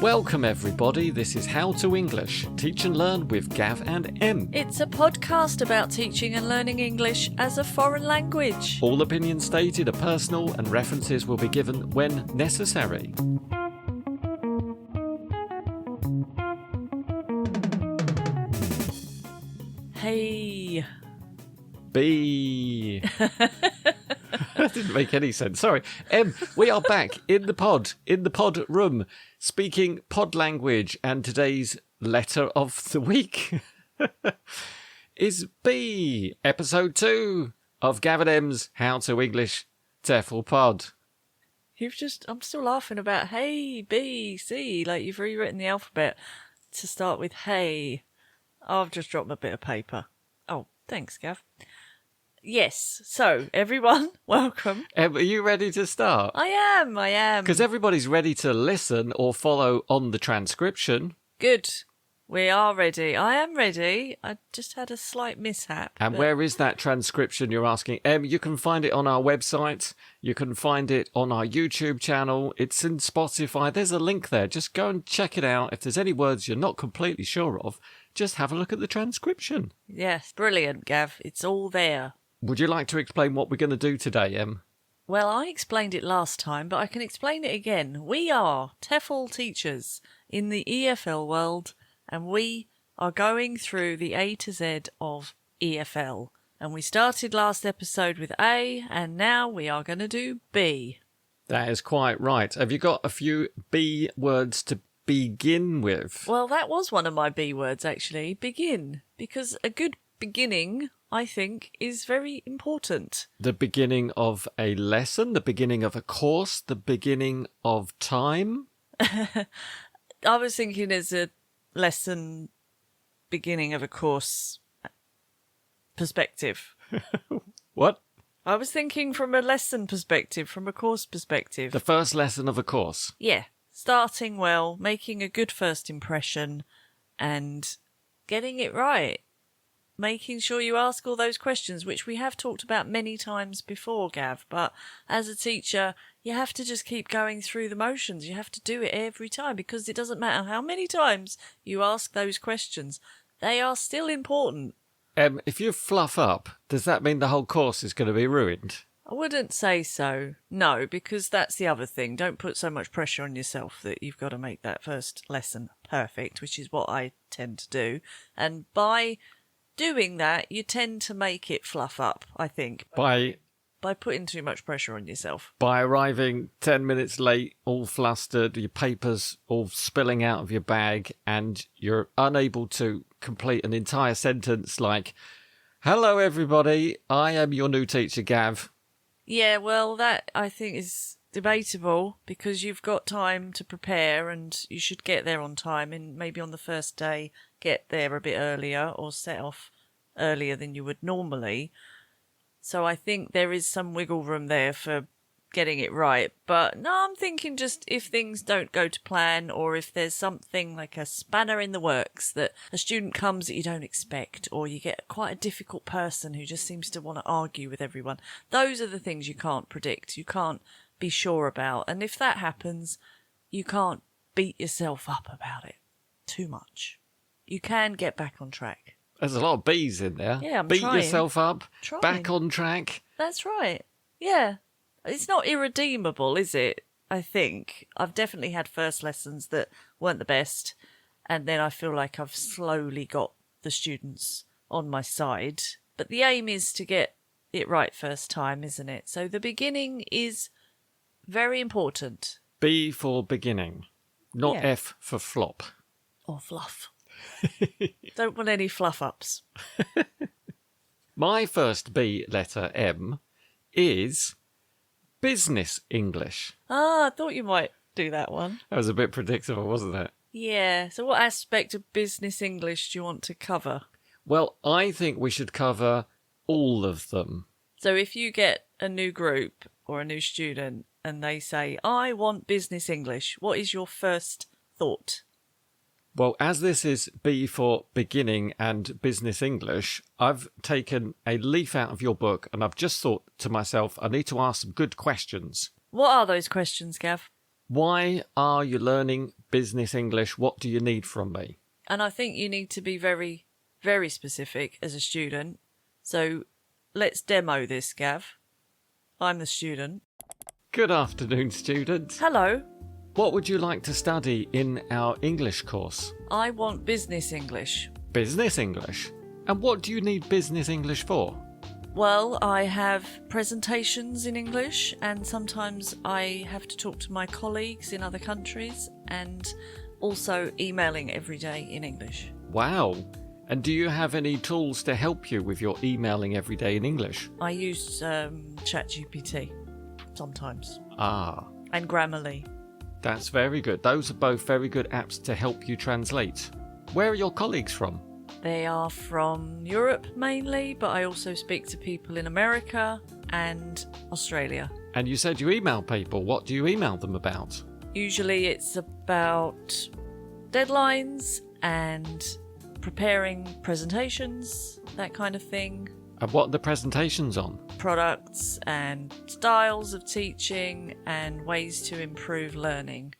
Welcome everybody, this is How to English, Teach and Learn with Gav and Em. It's a podcast about teaching and learning English as a foreign language. All opinions stated are personal and references will be given when necessary. Hey. B. That didn't make any sense. Sorry. Em, we are back in the pod room, speaking pod language, and today's letter of the week is B, episode 2 of Gav Em's How to English TEFL pod. I'm still laughing about hey, B, C, like you've rewritten the alphabet to start with hey. I've just dropped a bit of paper. Oh, thanks, Gav. Yes, so everyone, welcome. Em, are you ready to start? I am. Because everybody's ready to listen or follow on the transcription. Good. We are ready. I am ready. I just had a slight mishap. And where is that transcription, you're asking? Em, you can find it on our website. You can find it on our YouTube channel. It's in Spotify. There's a link there. Just go and check it out. If there's any words you're not completely sure of, just have a look at the transcription. Yes, brilliant, Gav. It's all there. Would you like to explain what we're going to do today, Em? Well, I explained it last time, but I can explain it again. We are TEFL teachers in the EFL world, and we are going through the A to Z of EFL. And we started last episode with A, and now we are going to do B. That is quite right. Have you got a few B words to begin with? Well, that was one of my B words, actually. Begin. Because a good beginning, I think, is very important. The beginning of a lesson, the beginning of a course, the beginning of time? I was thinking as a lesson beginning of a course perspective. What? I was thinking from a lesson perspective, from a course perspective. The first lesson of a course. Yeah. Starting well, making a good first impression, and getting it right. Making sure you ask all those questions, which we have talked about many times before, Gav. But as a teacher, you have to just keep going through the motions. You have to do it every time, because it doesn't matter how many times you ask those questions. They are still important. If you fluff up, does that mean the whole course is going to be ruined? I wouldn't say so. No, because that's the other thing. Don't put so much pressure on yourself that you've got to make that first lesson perfect, which is what I tend to do. And by doing that, you tend to make it fluff up, I think. By putting too much pressure on yourself. By arriving 10 minutes late, all flustered, your papers all spilling out of your bag, and you're unable to complete an entire sentence like, "Hello everybody, I am your new teacher, Gav." Yeah, well, that I think is debatable, because you've got time to prepare and you should get there on time, and maybe on the first day get there a bit earlier or set off earlier than you would normally. So I think there is some wiggle room there for getting it right. But no, I'm thinking just if things don't go to plan, or if there's something like a spanner in the works, that a student comes that you don't expect, or you get quite a difficult person who just seems to want to argue with everyone. Those are the things you can't predict. You can't be sure about. And if that happens, you can't beat yourself up about it too much. You can get back on track. There's a lot of B's in there. Yeah, I'm Beat trying. yourself up, Trying. back on track. That's right. Yeah. It's not irredeemable, is it? I think. I've definitely had first lessons that weren't the best, and then I feel like I've slowly got the students on my side. But the aim is to get it right first time, isn't it? So the beginning is very important. B for beginning, not Yeah. F for flop. Or fluff. Don't want any fluff ups. My first B letter, M, is business English. Ah, I thought you might do that one. That was a bit predictable, wasn't it? Yeah. So what aspect of business English do you want to cover? Well, I think we should cover all of them. So if you get a new group or a new student and they say, I want business English, what is your first thought? Well, as this is B for beginning and business English, I've taken a leaf out of your book and I've just thought to myself, I need to ask some good questions. What are those questions, Gav? Why are you learning business English? What do you need from me? And I think you need to be very, very specific as a student. So let's demo this, Gav. I'm the student. Good afternoon, students. Hello. What would you like to study in our English course? I want business English. Business English? And what do you need business English for? Well, I have presentations in English, and sometimes I have to talk to my colleagues in other countries, and also emailing every day in English. Wow. And do you have any tools to help you with your emailing every day in English? I use ChatGPT sometimes. Ah, And Grammarly. that's very good. Those are both very good apps to help you translate. Where are your colleagues from? They are from Europe mainly, but I also speak to people in America and Australia. And you said you email people. What do you email them about? Usually it's about deadlines and preparing presentations, that kind of thing. And what are the presentations on? Products and styles of teaching and ways to improve learning.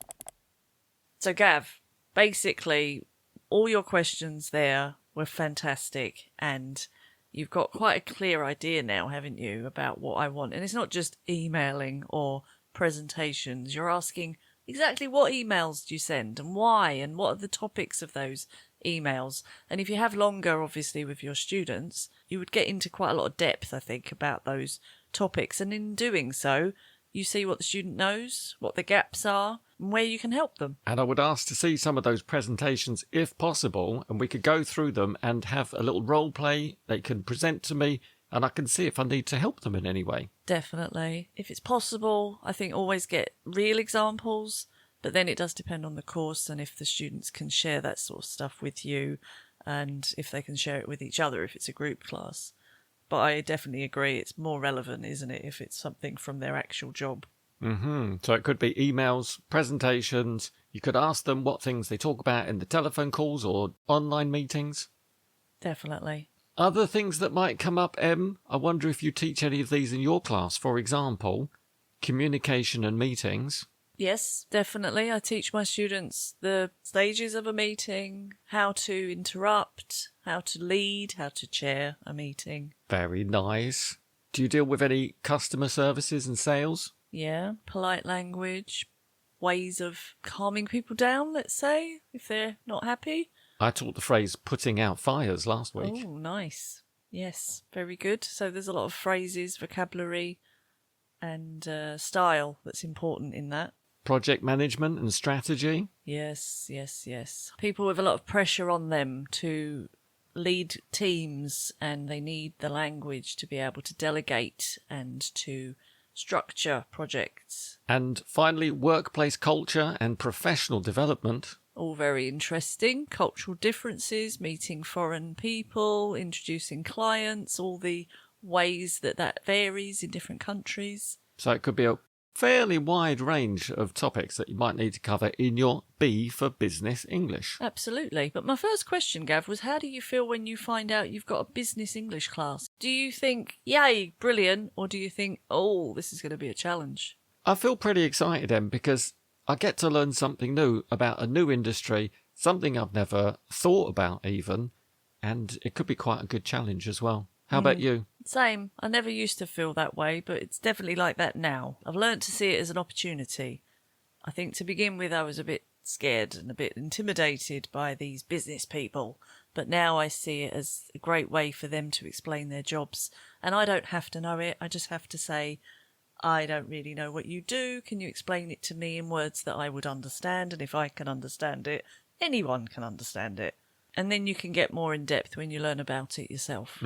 So Gav, basically all your questions there were fantastic, and you've got quite a clear idea now, haven't you, about what I want. And it's not just emailing or presentations. You're asking exactly what emails do you send and why, and what are the topics of those emails. And if you have longer, obviously, with your students, you would get into quite a lot of depth, I think, about those topics. And in doing so, you see what the student knows, what the gaps are, and where you can help them. And I would ask to see some of those presentations if possible, and we could go through them and have a little role play they can present to me, and I can see if I need to help them in any way. Definitely. If it's possible, I think always get real examples, but then it does depend on the course and if the students can share that sort of stuff with you, and if they can share it with each other if it's a group class. But I definitely agree it's more relevant, isn't it, if it's something from their actual job. So it could be emails, presentations. You could ask them what things they talk about in the telephone calls or online meetings. Definitely. Other things that might come up, Em, I wonder if you teach any of these in your class. For example, communication and meetings. Yes, definitely. I teach my students the stages of a meeting, how to interrupt, how to lead, how to chair a meeting. Very nice. Do you deal with any customer services and sales? Yeah, polite language, ways of calming people down, let's say, if they're not happy. I taught the phrase putting out fires last week. Oh, nice. Yes, very good. So there's a lot of phrases, vocabulary, and style that's important in that. Project management and strategy. Yes, yes, yes. People with a lot of pressure on them to lead teams, and they need the language to be able to delegate and to structure projects. And finally, workplace culture and professional development. All very interesting. Cultural differences, meeting foreign people, introducing clients, all the ways that varies in different countries. So it could be a fairly wide range of topics that you might need to cover in your B for Business English. Absolutely. But my first question, Gav, was how do you feel when you find out you've got a business English class? Do you think, yay, brilliant, or do you think, oh, this is going to be a challenge? I feel pretty excited, Em, because I get to learn something new about a new industry, something I've never thought about even, and it could be quite a good challenge as well. How about you? Same. I never used to feel that way, but it's definitely like that now. I've learnt to see it as an opportunity. I think to begin with I was a bit scared and a bit intimidated by these business people, but now I see it as a great way for them to explain their jobs. And I don't have to know it. I just have to say, I don't really know what you do. Can you explain it to me in words that I would understand? And if I can understand it, anyone can understand it. And then you can get more in depth when you learn about it yourself.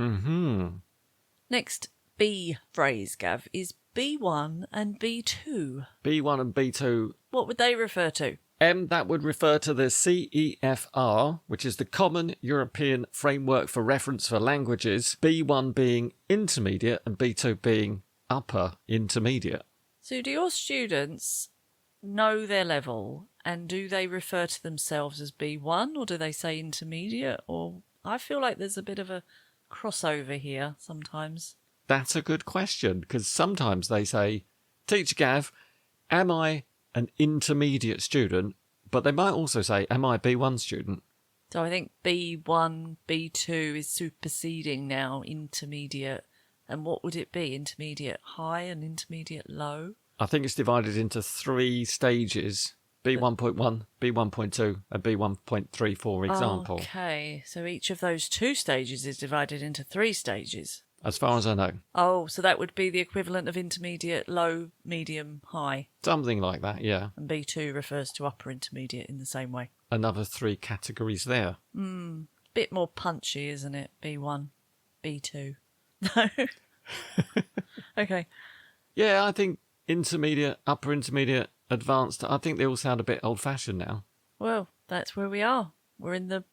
Next B phrase, Gav, is B1 and B2. B1 and B2. What would they refer to? That would refer to the CEFR, which is the Common European Framework for Reference for Languages, B1 being intermediate and B2 being upper intermediate. So do your students know their level, and do they refer to themselves as B1, or do they say intermediate? Or I feel like there's a bit of a crossover here sometimes. That's a good question, because sometimes they say, Teacher Gav, am I an intermediate student, but they might also say, am I a B1 student? So I think B1, B2 is superseding now intermediate. And what would it be? Intermediate high and intermediate low? I think it's divided into 3 stages, B1.1, B1.2 and B1.3, for example. Okay, so each of those 2 stages is divided into 3 stages. As far as I know. Oh, so that would be the equivalent of intermediate, low, medium, high. Something like that, yeah. And B2 refers to upper intermediate in the same way. Another 3 categories there. Bit more punchy, isn't it? B1, B2. No. Okay. Yeah, I think intermediate, upper intermediate, advanced, I think they all sound a bit old-fashioned now. Well, that's where we are. We're in the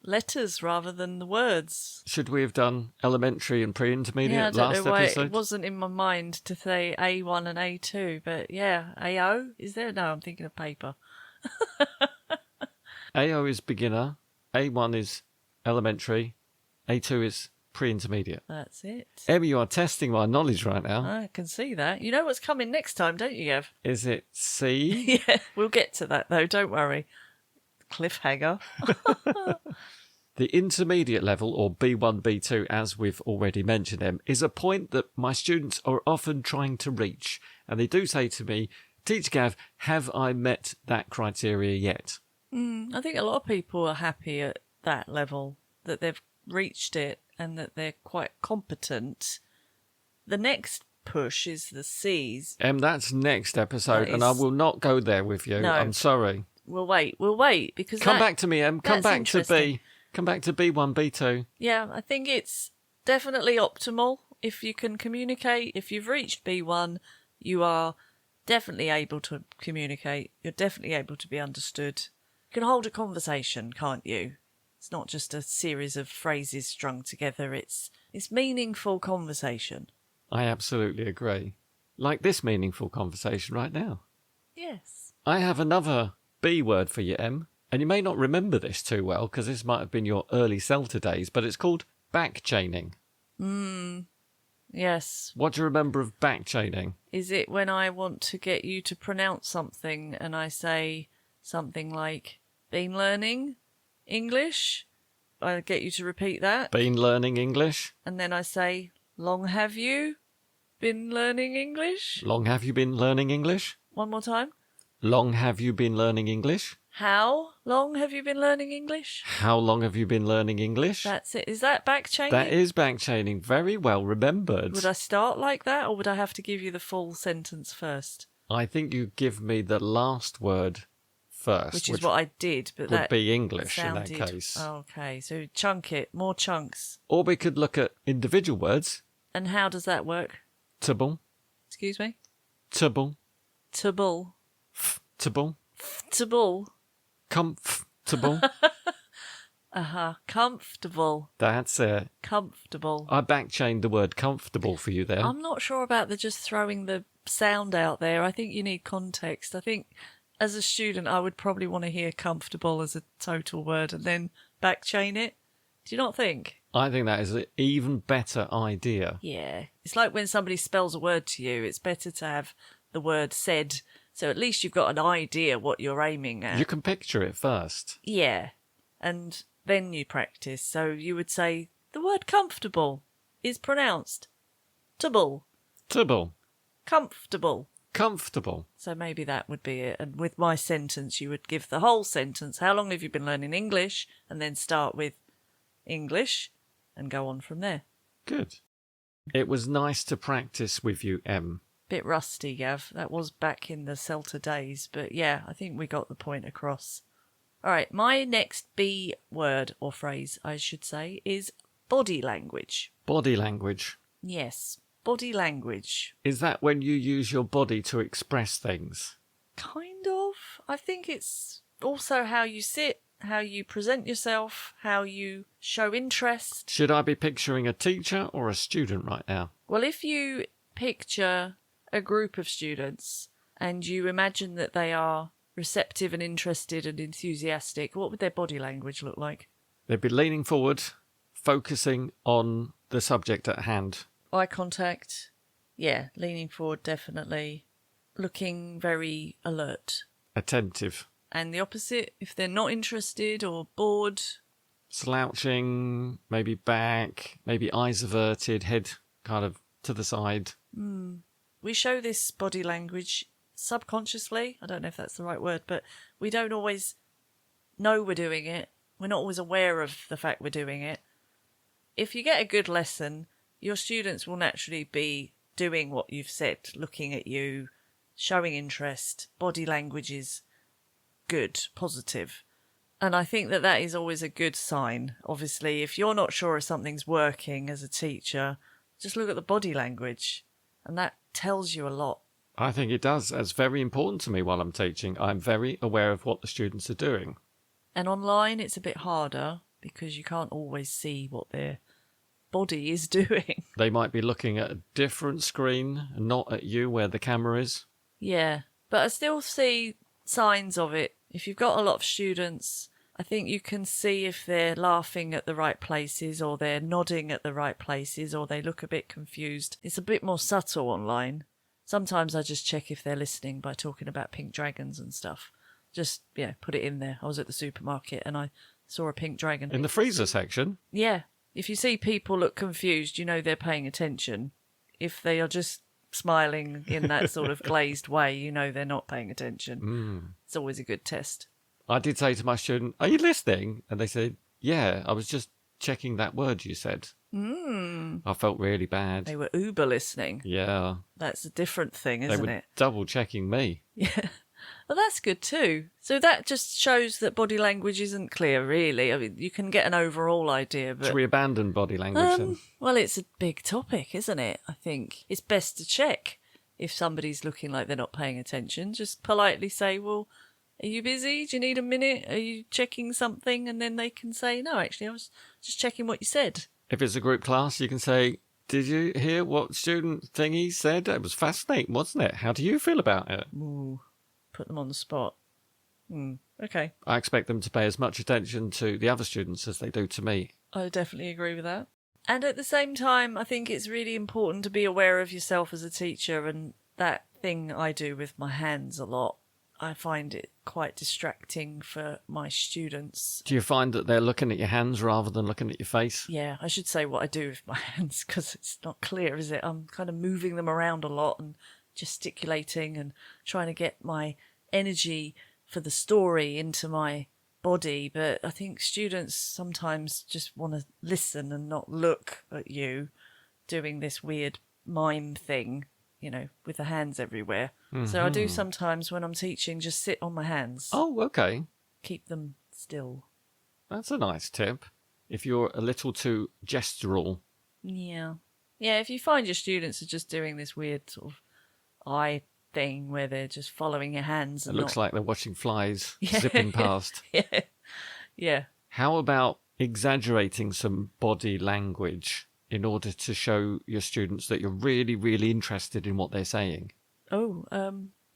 letters rather than the words. Should we have done elementary and pre-intermediate Yeah, I don't last know why episode? it wasn't in my mind to say A1 and A2, but yeah, AO, is there? No, I'm thinking of paper. AO is beginner, A1 is elementary, A2 is pre-intermediate. That's it. Emmy, you are testing my knowledge right now. I can see that. You know what's coming next time, don't you, Gav? Is it C? Yeah, we'll get to that though, don't worry. Cliffhanger. The intermediate level, or B1, B2, as we've already mentioned them, is a point that my students are often trying to reach. And they do say to me, Teacher Gav, have I met that criteria yet? I think a lot of people are happy at that level, that they've reached it and that they're quite competent. The next push is the C's. That's next episode, and I will not go there with you. No. I'm sorry. We'll wait because Come back to me, Em. Come that's back to interesting. B. Come back to B1, B2. Yeah, I think it's definitely optimal if you can communicate. If you've reached B1, you are definitely able to communicate. You're definitely able to be understood. You can hold a conversation, can't you? It's not just a series of phrases strung together. It's meaningful conversation. I absolutely agree. Like this meaningful conversation right now. Yes. I have another B word for you, Em. And you may not remember this too well, because this might have been your early CELTA days, but it's called backchaining. Yes. What do you remember of backchaining? Is it when I want to get you to pronounce something and I say something like, been learning English? I get you to repeat that. Been learning English? And then I say, long have you been learning English? Long have you been learning English? One more time. Long have you been learning English? How long have you been learning English? How long have you been learning English? That's it. Is that backchaining? That is backchaining. Very well remembered. Would I start like that, or would I have to give you the full sentence first? I think you give me the last word first. Which is what I did, but would that be English sounded... in that case. Okay, so chunk it, more chunks. Or we could look at individual words. And how does that work? Table. Excuse me? Table. Table. Table. Table. Comfortable. Comfortable. That's it. Comfortable. I backchained the word comfortable for you there. I'm not sure about the just throwing the sound out there. I think you need context. I think as a student, I would probably want to hear comfortable as a total word and then backchain it. Do you not think? I think that is an even better idea. Yeah. It's like when somebody spells a word to you, it's better to have the word said, so at least you've got an idea what you're aiming at. You can picture it first. Yeah. And then you practice. So you would say, the word comfortable is pronounced table. Table. Comfortable. Comfortable. So maybe that would be it. And with my sentence, you would give the whole sentence. How long have you been learning English? And then start with English and go on from there. Good. It was nice to practice with you, Em. Bit rusty, Gav. That was back in the CELTA days. But yeah, I think we got the point across. All right, my next B word or phrase, I should say, is body language. Body language. Yes, body language. Is that when you use your body to express things? Kind of. I think it's also how you sit, how you present yourself, how you show interest. Should I be picturing a teacher or a student right now? Well, if you picture a group of students and you imagine that they are receptive and interested and enthusiastic, what would their body language look like? They'd be leaning forward, focusing on the subject at hand. Eye contact. Yeah, leaning forward, definitely. looking very alert. Attentive. And the opposite, if they're not interested or bored. Slouching, maybe back, maybe eyes averted, head kind of to the side. We show this body language subconsciously. I don't know if that's the right word, but we don't always know we're doing it. We're not always aware of the fact we're doing it. If you get a good lesson, your students will naturally be doing what you've said, looking at you, showing interest. Body language is good, positive. And I think that that is always a good sign. Obviously, if you're not sure if something's working as a teacher, just look at the body language, and that tells you a lot. I think it does. It's very important to me while I'm teaching. I'm very aware of what the students are doing. And online, it's a bit harder because you can't always see what their body is doing. They might be looking at a different screen, not at you where the camera is. Yeah, but I still see signs of it. If you've got a lot of students, I think you can see if they're laughing at the right places or they're nodding at the right places or they look a bit confused. It's a bit more subtle online. Sometimes I just check if they're listening by talking about pink dragons and stuff. Just, put it in there. I was at the supermarket and I saw a pink dragon. In the freezer section? Yeah. If you see people look confused, you know they're paying attention. If they are just smiling in that sort of glazed way, you know they're not paying attention. It's always a good test. I did say to my student, "Are you listening?" And they said, "Yeah, I was just checking that word you said." I felt really bad. They were uber listening. Yeah. That's a different thing, isn't They were it? double checking me. Yeah. Well, that's good too. So that just shows that body language isn't clear, really. I mean, you can get an overall idea, but... Should we abandon body language then? Well, it's a big topic, isn't it? I think it's best to check if somebody's looking like they're not paying attention. Just politely say, well, are you busy? Do you need a minute? Are you checking something? And then they can say, no, actually, I was just checking what you said. If it's a group class, you can say, "Did you hear what student thingy said? It was fascinating, wasn't it? How do you feel about it?" Ooh, put them on the spot. Okay. I expect them to pay as much attention to the other students as they do to me. I definitely agree with that. And at the same time, I think it's really important to be aware of yourself as a teacher, and that thing I do with my hands a lot. I find it quite distracting for my students. Do you find that they're looking at your hands rather than looking at your face? Yeah, I should say what I do with my hands because it's not clear, is it? I'm kind of moving them around a lot and gesticulating and trying to get my energy for the story into my body. But I think students sometimes just want to listen and not look at you doing this weird mime thing, with the hands everywhere. So I do sometimes when I'm teaching just sit on my hands. Oh, okay. Keep them still. That's a nice tip. If you're a little too gestural. Yeah. Yeah, if you find your students are just doing this weird sort of eye thing where they're just following your hands. It And looks like they're watching flies zipping past. Yeah. Yeah. How about exaggerating some body language in order to show your students that you're really, really interested in what they're saying? Oh,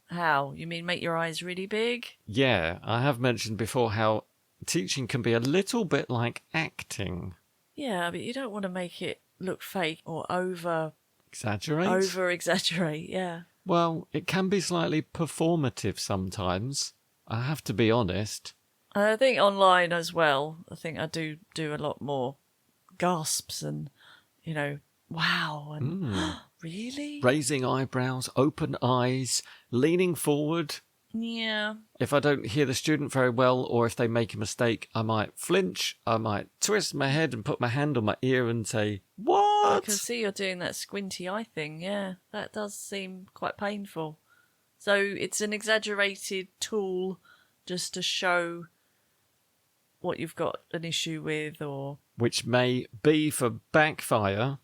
how? You mean make your eyes really big? Yeah, I have mentioned before how teaching can be a little bit like acting. Yeah, but you don't want to make it look fake or over Exaggerate? Yeah. Well, it can be slightly performative sometimes. I have to be honest. I think online as well, I think I do a lot more gasps and, wow, and really? Raising eyebrows, open eyes, leaning forward. Yeah. If I don't hear the student very well, or if they make a mistake, I might flinch, I might twist my head and put my hand on my ear and say, "What?" I can see you're doing that squinty eye thing, yeah. That does seem quite painful. So it's an exaggerated tool just to show what you've got an issue with, or... Which may be for backfire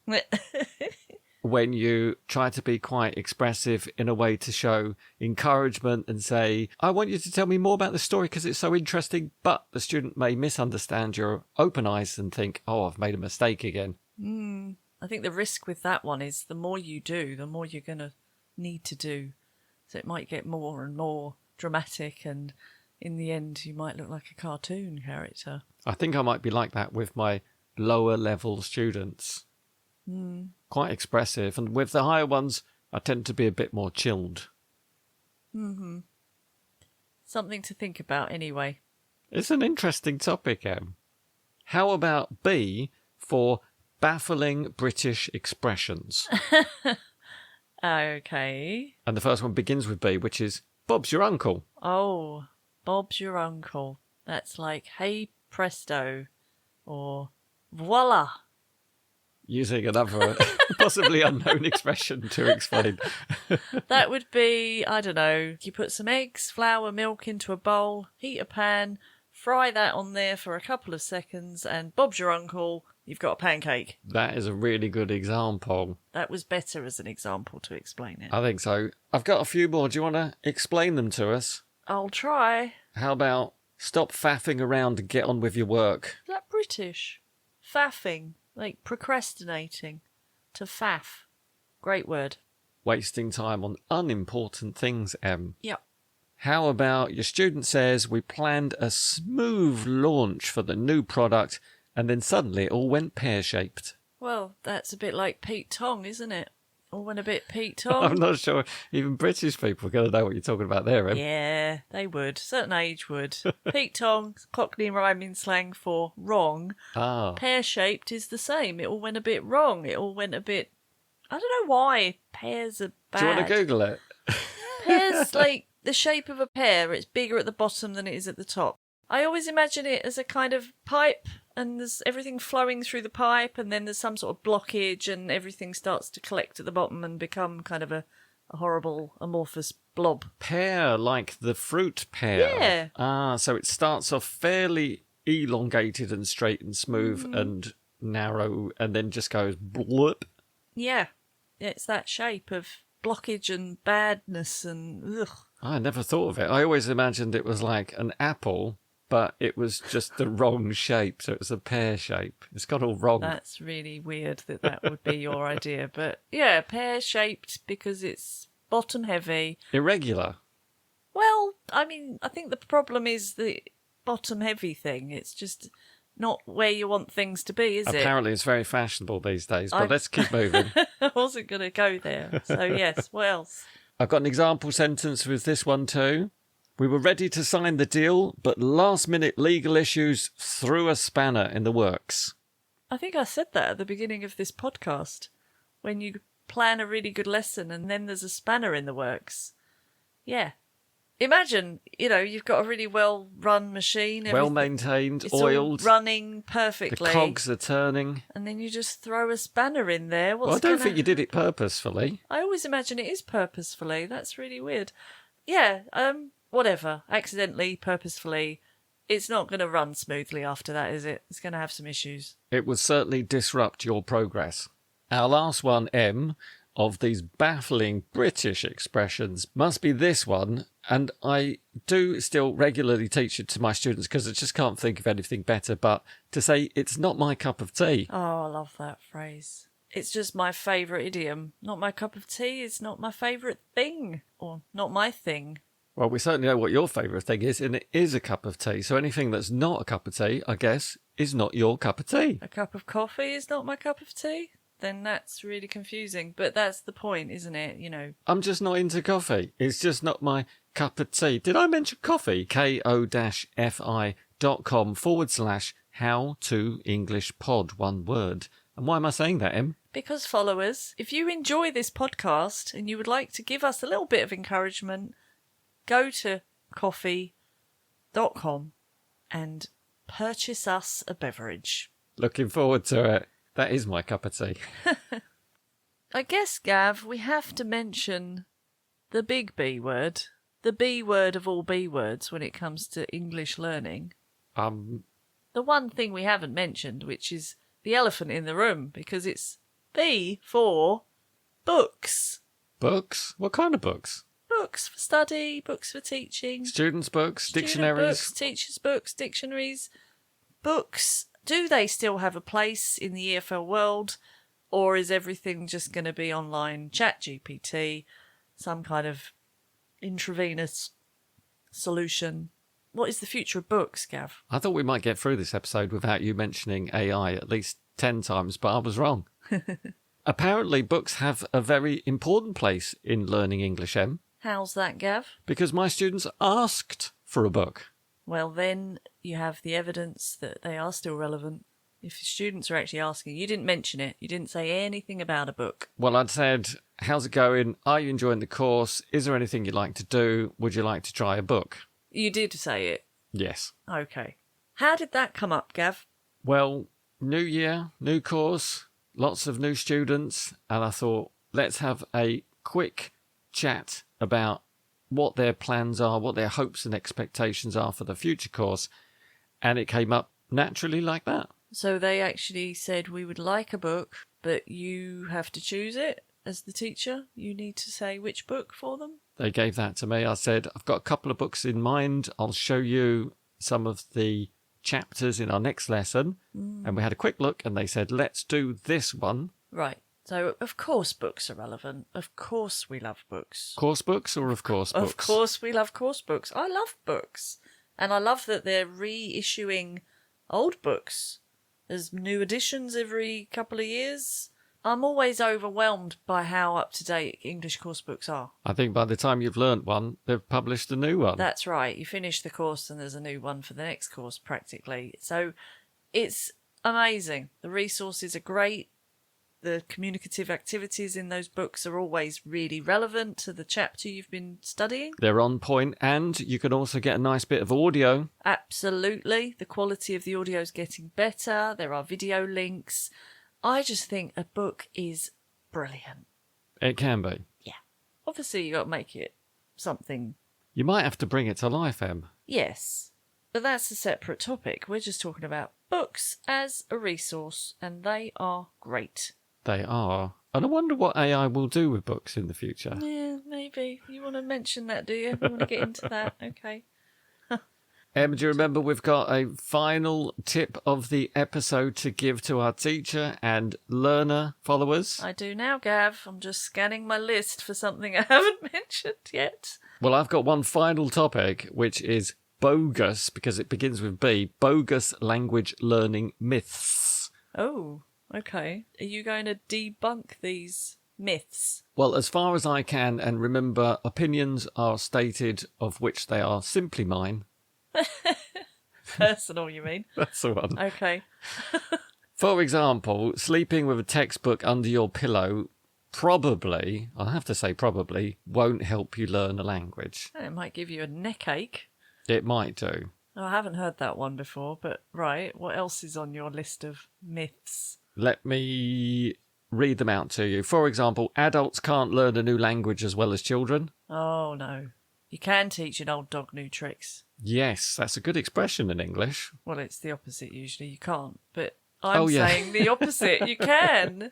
when you try to be quite expressive in a way to show encouragement and say, "I want you to tell me more about the story because it's so interesting," but the student may misunderstand your open eyes and think, "Oh, I've made a mistake again." I think the risk with that one is the more you do, the more you're going to need to do. So it might get more and more dramatic, and in the end you might look like a cartoon character. I think I might be like that with my lower level students. Quite expressive. And with the higher ones, I tend to be a bit more chilled. Something to think about anyway. It's an interesting topic, Em. How about B for baffling British expressions? Okay. And the first one begins with B, which is Bob's your uncle. Oh, Bob's your uncle. That's like, hey presto, or voila. Using another possibly unknown expression to explain. That would be, I don't know, you put some eggs, flour, milk into a bowl, heat a pan, fry that on there for a couple of seconds, and Bob's your uncle, you've got a pancake. That is a really good example. That was better as an example to explain it. I think so. I've got a few more. Do you want to explain them to us? I'll try. How about stop faffing around and get on with your work? Is that British? Faffing, like procrastinating. To faff. Great word. Wasting time on unimportant things, Em. Yep. How about your student says we planned a smooth launch for the new product and then suddenly it all went pear-shaped? Well, that's a bit like Pete Tong, isn't it? All went a bit Pete I'm Tong. not sure even British people are going to know what you're talking about there, Em. Yeah, they would. Certain age would. Pete Tong, Cockney rhyming slang for wrong. Ah, Pear-shaped is the same. It all went a bit wrong. It all went a bit... I don't know why pears are bad. do you want to Google it? Pears, like the shape of a pear, it's bigger at the bottom than it is at the top. I always imagine it as a kind of pipe, and there's everything flowing through the pipe, and then there's some sort of blockage, and everything starts to collect at the bottom and become kind of a horrible amorphous blob. Pear, like the fruit pear. Yeah. Ah, so it starts off fairly elongated and straight and smooth and narrow, and then just goes blurp. Yeah, it's that shape of blockage and badness and ugh. I never thought of it. I always imagined it was like an apple, but it was just the wrong shape, so it was a pear shape. It's got all wrong. That's really weird that would be your idea. But yeah, pear-shaped because it's bottom heavy. Irregular. Well, I mean, I think the problem is the bottom heavy thing. It's just not where you want things to be, is it? Apparently it's very fashionable these days, but let's keep moving. I wasn't going to go there. So yes, what else? I've got an example sentence with this one too. We were ready to sign the deal, but last-minute legal issues threw a spanner in the works. I think I said that at the beginning of this podcast. When you plan a really good lesson and then there's a spanner in the works. Yeah. Imagine, you've got a really well-run machine. Well-maintained, it's oiled. all running perfectly. The cogs are turning. And then you just throw a spanner in there. Well, I don't think you did it purposefully. I always imagine it is purposefully. That's really weird. Yeah, whatever. Accidentally, purposefully. It's not going to run smoothly after that, is it? It's going to have some issues. It would certainly disrupt your progress. Our last one, M, of these baffling British expressions must be this one, and I do still regularly teach it to my students because I just can't think of anything better but to say it's not my cup of tea. Oh, I love that phrase. It's just my favourite idiom. Not my cup of tea is not my favourite thing. Or not my thing. Well, we certainly know what your favourite thing is, and it is a cup of tea. So anything that's not a cup of tea, I guess, is not your cup of tea. A cup of coffee is not my cup of tea? Then that's really confusing. But that's the point, isn't it? I'm just not into coffee. It's just not my cup of tea. Did I mention coffee? ko-fi.com/how-to-English-pod, one word. And why am I saying that, Em? Because followers, if you enjoy this podcast and you would like to give us a little bit of encouragement, go to coffee.com and purchase us a beverage. Looking forward to it. That is my cup of tea. I guess, Gav, we have to mention the big B word. The B word of all B words when it comes to English learning. The one thing we haven't mentioned, which is the elephant in the room, because it's B for books. Books? What kind of books? Books for study, books for teaching. Students' books, Student dictionaries. books, teachers' books, dictionaries. Books, do they still have a place in the EFL world? Or is everything just going to be online? ChatGPT, some kind of intravenous solution. What is the future of books, Gav? I thought we might get through this episode without you mentioning AI at least 10 times, but I was wrong. Apparently, books have a very important place in learning English, Em. How's that, Gav? Because my students asked for a book. Well, then you have the evidence that they are still relevant. If your students are actually asking, you didn't mention it. You didn't say anything about a book. Well, I'd said, how's it going? Are you enjoying the course? Is there anything you'd like to do? Would you like to try a book? You did say it. Yes. Okay. How did that come up, Gav? Well, new year, new course, lots of new students, and I thought, let's have a quick chat about what their plans are, what their hopes and expectations are for the future course, and it came up naturally like that. So they actually said, we would like a book, but you have to choose it as the teacher. You need to say which book for them. They gave that to me. I said, I've got a couple of books in mind. I'll show you some of the chapters in our next lesson. And we had a quick look and they said, let's do this one. Right. So, of course, books are relevant. Of course, we love books. Course books or of course books? Of course, we love course books. I love books. And I love that they're reissuing old books. There's new editions every couple of years. I'm always overwhelmed by how up-to-date English course books are. I think by the time you've learnt one, they've published a new one. That's right. You finish the course and there's a new one for the next course, practically. So it's amazing. The resources are great. The communicative activities in those books are always really relevant to the chapter you've been studying. They're on point, and you can also get a nice bit of audio. Absolutely. The quality of the audio is getting better. There are video links. I just think a book is brilliant. It can be. Yeah. Obviously, you got to make it something. You might have to bring it to life, Em. Yes. But that's a separate topic. We're just talking about books as a resource, and they are great. They are. And I wonder what AI will do with books in the future. Yeah, maybe. You want to mention that, do you? You want to get into that? Okay. Em, do you remember we've got a final tip of the episode to give to our teacher and learner followers? I do now, Gav. I'm just scanning my list for something I haven't mentioned yet. Well, I've got one final topic, which is bogus, because it begins with B, bogus language learning myths. Oh, okay. Are you going to debunk these myths? Well, as far as I can, and remember, opinions are stated of which they are simply mine. Personal, you mean? That's the one. Okay. For example, sleeping with a textbook under your pillow probably, I'll have to say probably, won't help you learn a language. It might give you a neck ache. It might do. Oh, I haven't heard that one before, but right. What else is on your list of myths? Let me read them out to you. For example, adults can't learn a new language as well as children. Oh, no. You can teach an old dog new tricks. Yes, that's a good expression in English. Well, it's the opposite usually. You can't. But I'm saying the opposite. You can.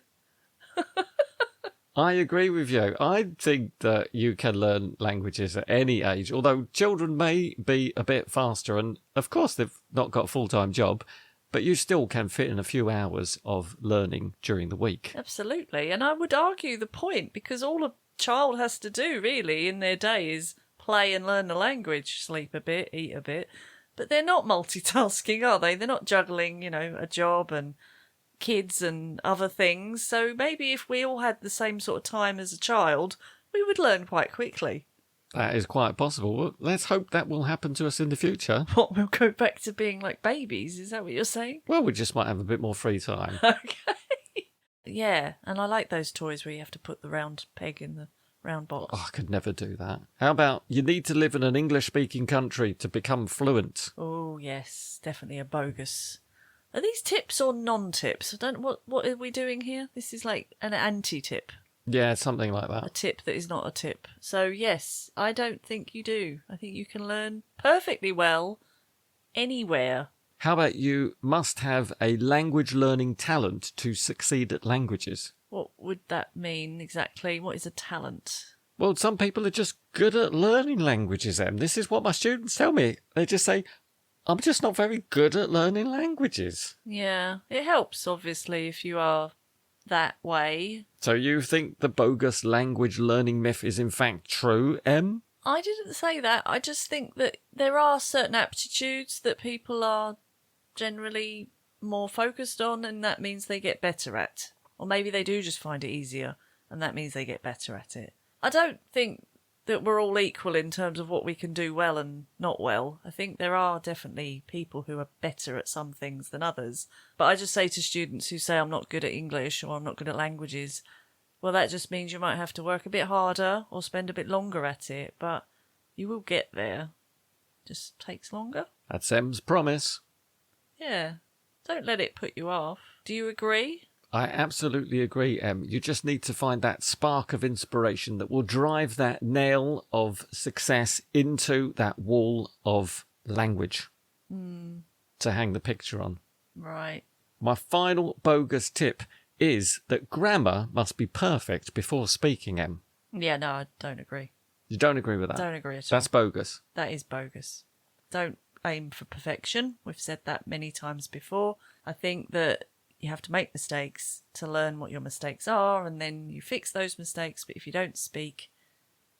I agree with you. I think that you can learn languages at any age, although children may be a bit faster. And of course, they've not got a full-time job, but you still can fit in a few hours of learning during the week. Absolutely. And I would argue the point, because all a child has to do really in their day is play and learn the language, sleep a bit, eat a bit. But they're not multitasking, are they? They're not juggling, a job and kids and other things. So maybe if we all had the same sort of time as a child, we would learn quite quickly. That is quite possible. Well, let's hope that will happen to us in the future. What, we'll go back to being like babies? Is that what you're saying? Well, we just might have a bit more free time. Okay. Yeah, and I like those toys where you have to put the round peg in the round box. Oh, I could never do that. How about you need to live in an English-speaking country to become fluent? Oh, yes, definitely a bogus. Are these tips or non-tips? I don't. What are we doing here? This is like an anti-tip. Yeah, something like A that. tip that is not a tip. So, yes, I don't think you do. I think you can learn perfectly well anywhere. How about you must have a language learning talent to succeed at languages? What would that mean exactly? What is a talent? Well, some people are just good at learning languages, Em. This is what my students tell me. They just say, I'm just not very good at learning languages. Yeah, it helps, obviously, if you are that way. So you think the bogus language learning myth is in fact true, Em? I didn't say that. I just think that there are certain aptitudes that people are generally more focused on, and that means they get better at. Or maybe they do just find it easier, and that means they get better at it. I don't think that we're all equal in terms of what we can do well and not well. I think there are definitely people who are better at some things than others. But I just say to students who say I'm not good at English or I'm not good at languages, well, that just means you might have to work a bit harder or spend a bit longer at it, but you will get there. Just takes longer. That's Em's promise. Yeah. Don't let it put you off. Do you agree? I absolutely agree, Em. You just need to find that spark of inspiration that will drive that nail of success into that wall of language to hang the picture on. Right. My final bogus tip is that grammar must be perfect before speaking, Em. Yeah, no, I don't agree. You don't agree with that? Don't agree at all. That's bogus. That is bogus. Don't aim for perfection. We've said that many times before. I think that you have to make mistakes to learn what your mistakes are, and then you fix those mistakes. But if you don't speak,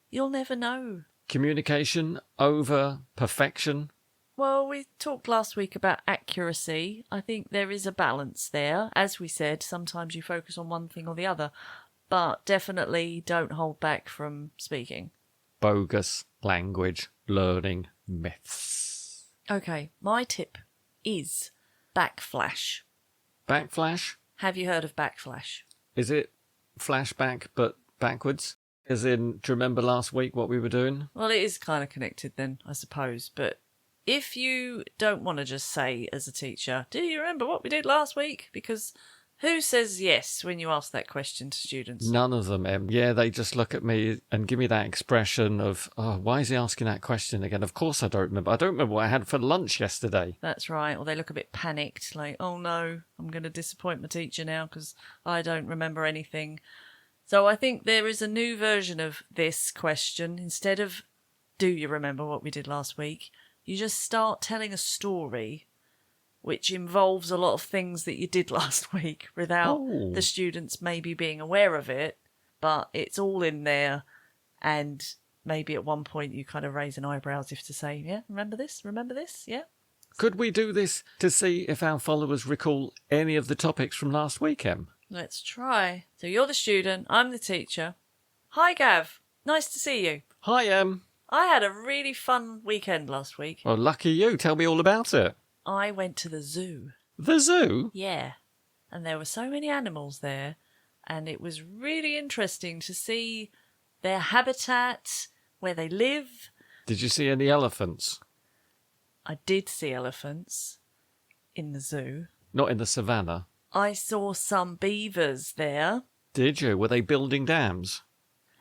you'll never know. Communication over perfection. Well, we talked last week about accuracy. I think there is a balance there. As we said, sometimes you focus on one thing or the other, but definitely don't hold back from speaking. Bogus language learning myths. Okay, my tip is Backflash. Backflash? Have you heard of Backflash? Is it flashback but backwards? As in, do you remember last week what we were doing? Well, it is kind of connected then, I suppose. But if you don't want to just say as a teacher, do you remember what we did last week? Because who says yes when you ask that question to students? None of them, Em. Yeah, they just look at me and give me that expression of, oh, why is he asking that question again? Of course I don't remember. I don't remember what I had for lunch yesterday. That's right. Or they look a bit panicked, like, oh no, I'm going to disappoint my teacher now because I don't remember anything. So I think there is a new version of this question. Instead of, do you remember what we did last week? You just start telling a story which involves a lot of things that you did last week without the students maybe being aware of it, but it's all in there, and maybe at one point you kind of raise an eyebrow as if to say, yeah, remember this, yeah? Could we do this to see if our followers recall any of the topics from last week, Em? Let's try. So you're the student, I'm the teacher. Hi, Gav. Nice to see you. Hi, Em. I had a really fun weekend last week. Well, lucky you. Tell me all about it. I went to the zoo. The zoo? Yeah. And there were so many animals there, and it was really interesting to see their habitat, where they live. Did you see any elephants? I did see elephants in the zoo. Not in the savannah. I saw some beavers there. Did you? Were they building dams?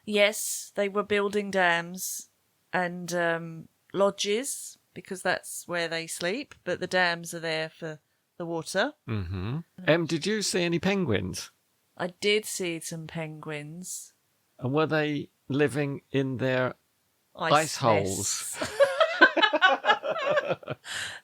Yes, they were building dams and lodges, because that's where they sleep, but the dams are there for the water. Mm-hmm. Did you see any penguins? I did see some penguins. And were they living in their ice holes?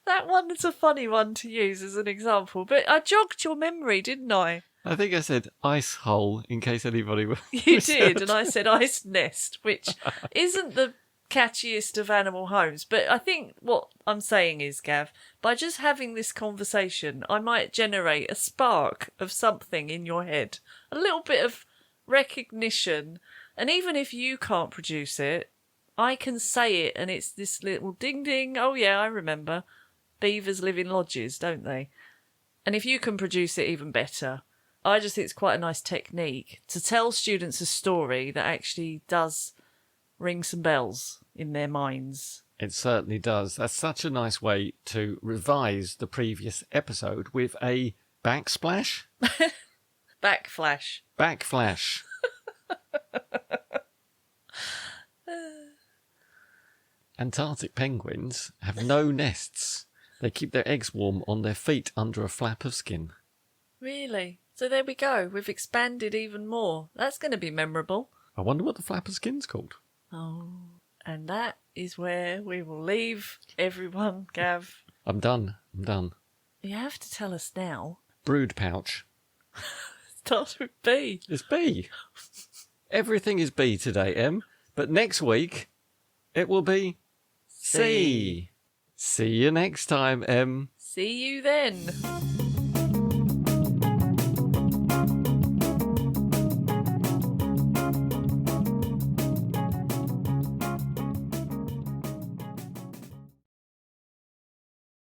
That one is a funny one to use as an example, but I jogged your memory, didn't I? I think I said ice hole in case anybody was. You did, and I said ice nest, which isn't the catchiest of animal homes. But I think what I'm saying is, Gav, by just having this conversation, I might generate a spark of something in your head, a little bit of recognition, and even if you can't produce it, I can say it, and it's this little ding ding. Oh yeah, I remember. Beavers live in lodges, don't they? And if you can produce it, even better. I just think it's quite a nice technique to tell students a story that actually does ring some bells in their minds. It certainly does. That's such a nice way to revise the previous episode with a backsplash? Backflash. Backflash. Antarctic penguins have no nests. They keep their eggs warm on their feet under a flap of skin. Really? So there we go. We've expanded even more. That's going to be memorable. I wonder what the flap of skin's called. Oh, and that is where we will leave everyone, Gav. I'm done. You have to tell us now. Brood pouch. Starts with B. It's B. Everything is B today, Em. But next week, it will be C. See you next time, Em. See you then.